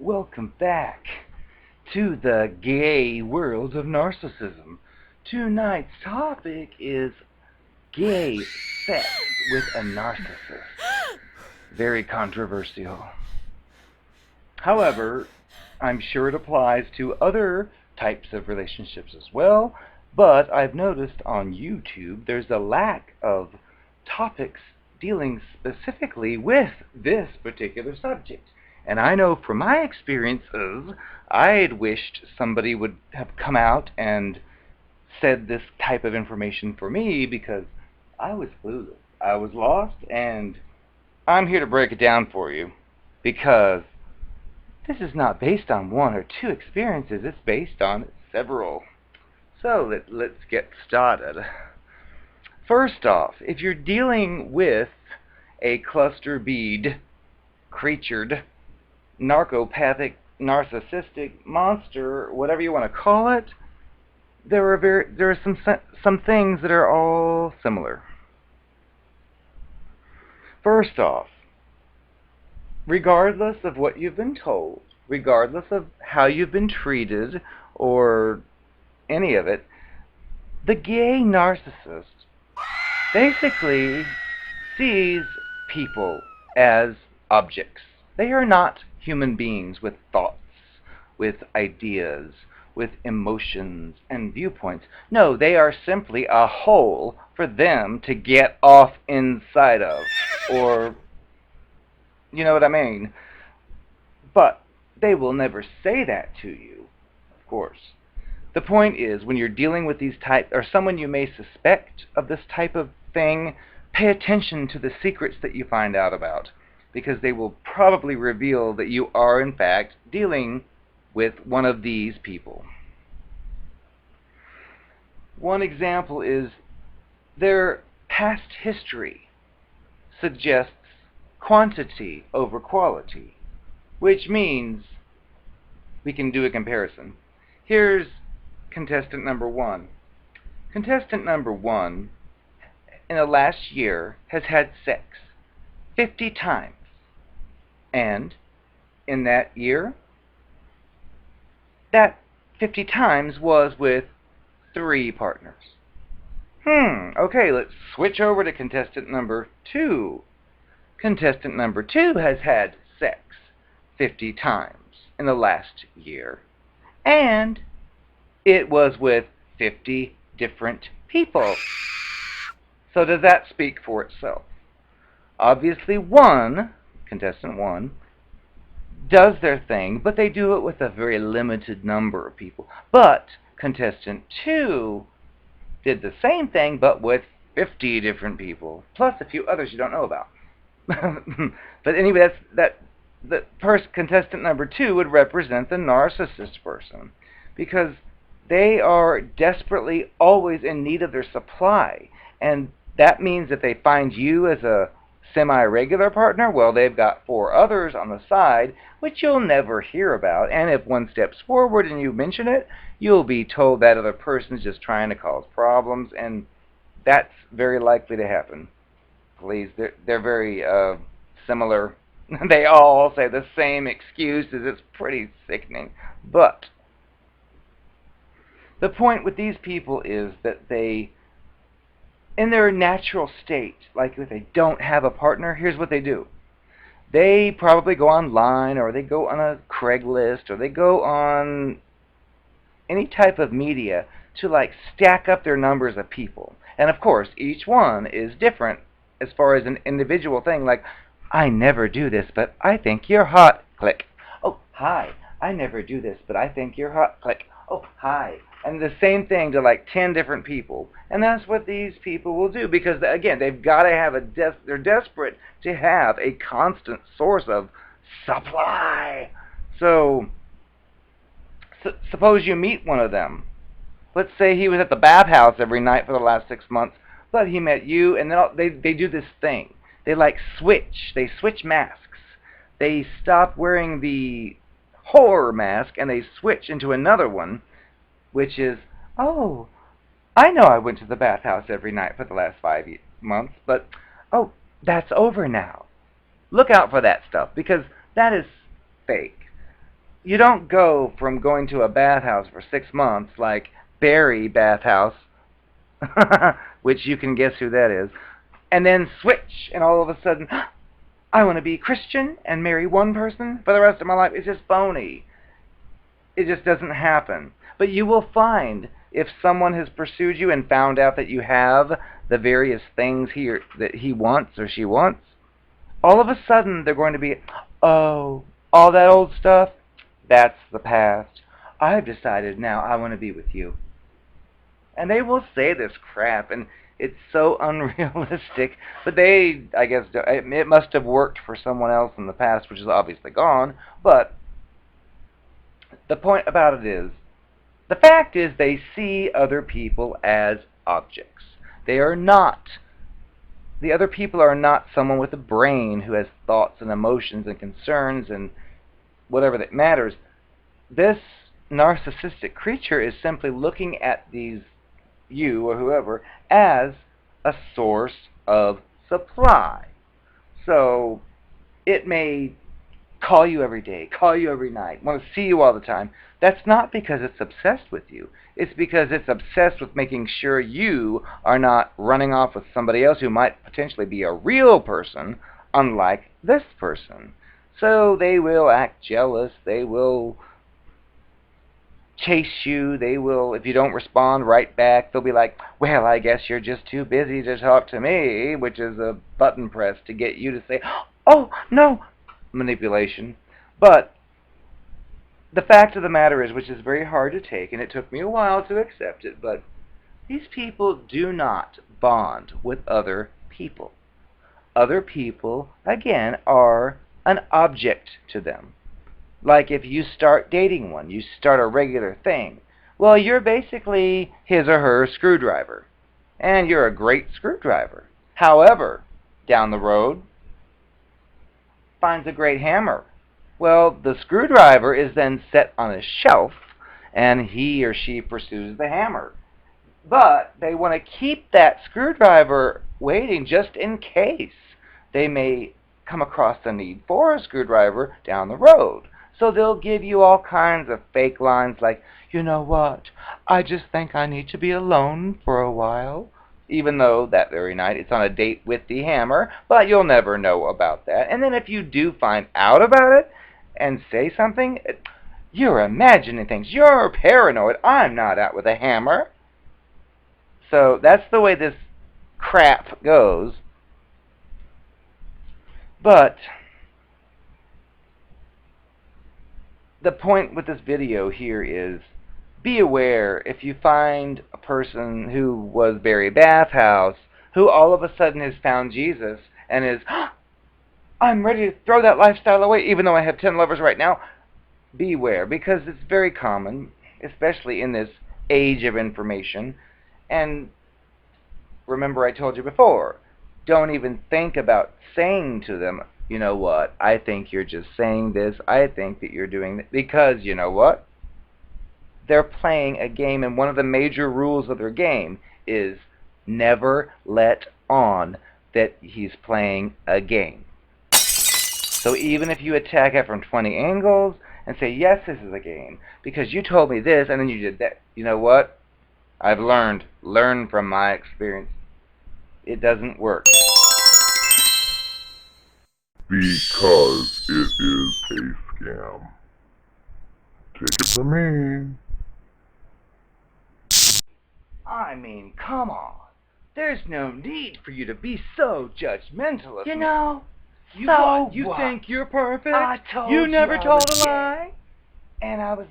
Welcome back to the gay world of narcissism. Tonight's topic is gay sex with a narcissist. Very controversial. However, I'm sure it applies to other types of relationships as well, but I've noticed on YouTube there's a lack of topics dealing specifically with this particular subject. And I know from my experiences, I'd wished somebody would have come out and said this type of information for me because I was clueless. I was lost, and I'm here to break it down for you because this is not based on one or two experiences, it's based on several. So let's get started. First off, if you're dealing with a cluster bead, creatured, narcopathic, narcissistic monster, whatever you want to call it, there are some things that are all similar. First off, regardless of what you've been told, regardless of how you've been treated or any of it, the gay narcissist basically sees people as objects. They are not human beings with thoughts, with ideas, with emotions and viewpoints. No, they are simply a hole for them to get off inside of, or you know what I mean. But they will never say that to you, of course. The point is, when you're dealing with these type, or someone you may suspect of this type of thing, pay attention to the secrets that you find out about, because they will probably reveal that you are, in fact, dealing with one of these people. One example is their past history suggests quantity over quality, which means we can do a comparison. Here's contestant number one. Contestant number one, in the last year, has had sex 50 times. And in that year, that 50 times was with 3 partners. Okay, let's switch over to contestant number 2. Contestant number 2 has had sex 50 times in the last year. And it was with 50 different people. So does that speak for itself? Obviously, contestant 1, does their thing, but they do it with a very limited number of people. But contestant 2 did the same thing, but with 50 different people, plus a few others you don't know about. But anyway, contestant number 2 would represent the narcissist person, because they are desperately always in need of their supply, and that means if they find you as a semi-regular partner, well, they've got 4 others on the side, which you'll never hear about, and if one steps forward and you mention it, you'll be told that other person's just trying to cause problems, and that's very likely to happen. Please, they're very similar. They all say the same excuses. It's pretty sickening. But the point with these people is that they, in their natural state, like if they don't have a partner, here's what they do. They probably go online, or they go on a Craigslist, or they go on any type of media to like stack up their numbers of people. And of course, each one is different as far as an individual thing, like, I never do this, but I think you're hot, click. Oh, hi, I never do this, but I think you're hot, click. Oh, hi. And the same thing to like 10 different people. And that's what these people will do, because again, they've got to have they're desperate to have a constant source of supply. So suppose you meet one of them. Let's say he was at the bathhouse every night for the last 6 months, but he met you, and they do this thing. They like switch. They switch masks. They stop wearing the horror mask, and they switch into another one, which is, oh, I know I went to the bathhouse every night for the last 5 months, but, oh, that's over now. Look out for that stuff, because that is fake. you don't go from going to a bathhouse for 6 months, like Barry Bathhouse, which you can guess who that is, and then switch, and all of a sudden, I want to be Christian and marry one person for the rest of my life. It's just phony. It just doesn't happen. But you will find, if someone has pursued you and found out that you have the various things that he wants or she wants, all of a sudden they're going to be, oh, all that old stuff, that's the past. I've decided now I want to be with you. And they will say this crap, and it's so unrealistic. But they, I guess, it must have worked for someone else in the past, which is obviously gone. But the point about it is, the fact is they see other people as objects. They are not. The other people are not someone with a brain who has thoughts and emotions and concerns and whatever that matters. This narcissistic creature is simply looking at you or whoever as a source of supply. So it may call you every day, call you every night, want to see you all the time. That's not because it's obsessed with you. It's because it's obsessed with making sure you are not running off with somebody else who might potentially be a real person, unlike this person. So they will act jealous, they will chase you, they will, if you don't respond right back, they'll be like, well, I guess you're just too busy to talk to me, which is a button press to get you to say, oh, no, manipulation. But the fact of the matter is, which is very hard to take, and it took me a while to accept it, but these people do not bond with other people. Other people, again, are an object to them. Like if you start dating one, you start a regular thing. Well, you're basically his or her screwdriver. And you're a great screwdriver. However, down the road, finds a great hammer. Well, the screwdriver is then set on a shelf, and he or she pursues the hammer. But they want to keep that screwdriver waiting just in case they may come across the need for a screwdriver down the road. So they'll give you all kinds of fake lines like, you know what, I just think I need to be alone for a while. Even though that very night it's on a date with the hammer, but you'll never know about that. And then if you do find out about it and say something, you're imagining things, you're paranoid, I'm not out with a hammer. So that's the way this crap goes. But the point with this video here is, be aware if you find a person who was Barry Bathhouse, who all of a sudden has found Jesus and is, I'm ready to throw that lifestyle away even though I have 10 lovers right now. Beware, because it's very common, especially in this age of information. And remember, I told you before, don't even think about saying to them, you know what, I think you're just saying this, I think that you're doing that, because you know what? They're playing a game, and one of the major rules of their game is never let on that he's playing a game. So even if you attack it from 20 angles and say, yes, this is a game, because you told me this and then you did that, you know what? I've learned. Learn from my experience. It doesn't work. Because it is a scam. Take it from me. I mean, come on. There's no need for you to be so judgmental of me. You know, you think you're perfect? You never told a lie? And I was